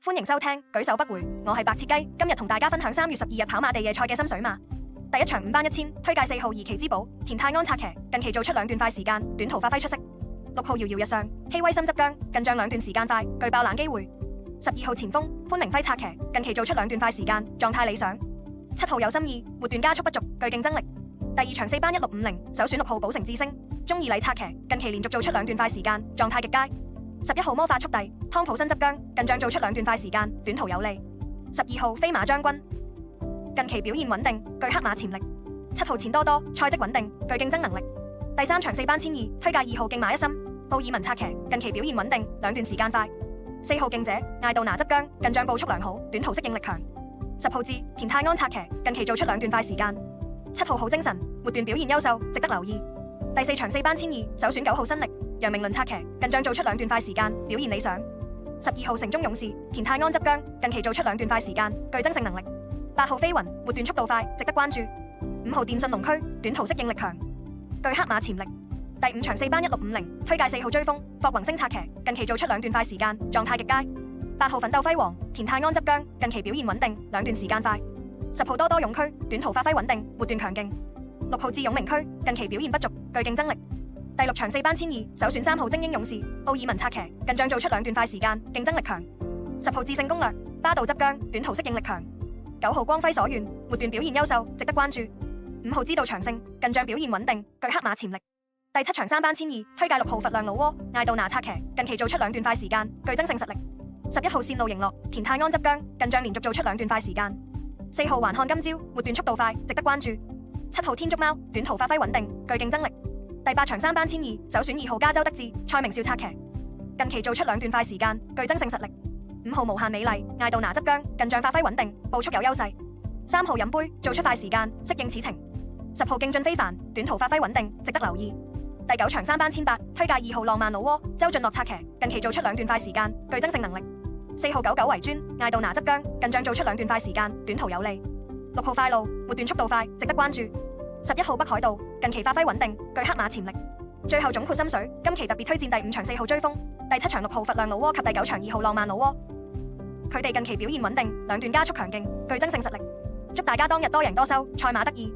歡迎收聽舉手不回，我係白切雞，今日同大家分享3月12日跑馬地夜賽嘅心水馬。第一場5班1000，推介4號二旗之寶田泰安策騎，近期做出2段快時間，短途發揮出色。6號遙遙日上，希威森執韁，近仗2段時間快，具爆冷機會。12號前鋒潘明輝策騎，近期做出2段快時間，狀態理想。7號有心意，末段加速不俗，具競爭力。第2場4班1650，首選6號寶城之星，鍾義禮策騎，近期連續做出2段快時間，狀態極佳。11號魔法速遞，湯普森執韁，近仗做出2段快時間，短途有利。12號飛馬將軍，近期表現穩定，具黑馬潛力。7號錢多多，賽績穩定，具競爭能力。第3場4班1002，推介2號競馬一心，奧爾文策騎，近期表現穩定，2段時間快。4號競者，艾杜拿執韁，近仗步速良好，短途適應力強。10號智，田泰安策騎，近期做出2段快時間。7號好精神，末段表現優秀，值得留意。第4場4班1002，首選9號新力，楊明倫策騎，近仗做出2段快時間，表現理想。12號城中勇士，田泰安執韁，近期做出2段快時間，具爭勝能力。8號飛雲，末段速度快，值得關注。5號電信龍駒，短途適應力強，具黑馬潛力。第5場4班1650，推介4號追風霍宏星策騎，近期做出2段快時間，狀態極佳。8號奮鬥輝煌，田泰安執韁，近期表現穩定，2段時間快。10號多多勇駒，短途發揮穩定，末段強勁。6號智勇明區，近期表現不俗，具競爭力。第6場4班1002，首選3號精英勇士奧爾文策騎，近仗做出2段快時間，競爭力強。10號智勝攻略巴道執韁，短途適應力強。9號光輝所願，末段表現優秀，值得關注。5號知道長勝，近仗表現穩定，具黑馬潛力。第7場3班1002，推介6號佛亮老窩艾杜拿策騎，近期做出2段快時間，具爭勝實力。11號線路迎樂田泰安執韁，近仗連續做出2段快時間。4號環看今朝，末段速度快，值得關注。7號天竺貓，短途發揮穩定，具競爭力。第8場3班1002，首選2號加州德志蔡明少策騎，近期做出2段快時間，具爭勝實力。5號無限美麗艾杜拿執韁，近仗發揮穩定，步速有優勢。3號飲杯做出快時間，適應此情。10號競進非凡，短途發揮穩定，值得留意。第9場3班1800，推介2號浪漫老窩周俊樂策騎，近期做出2段快時間，具爭勝能力。4號99為尊艾杜拿執韁，近仗做出2段快時間，短途有利。6號快路末段速度快，值得關注。11號北海道，近期發揮穩定，具黑馬潛力。最後總括心水，今期特別推薦第5場4號追風，第7場6號佛亮老窩及第9場2號浪漫老窩。佢哋近期表現穩定，2段加速強勁，具爭勝實力。祝大家當日多贏多收，賽馬得意。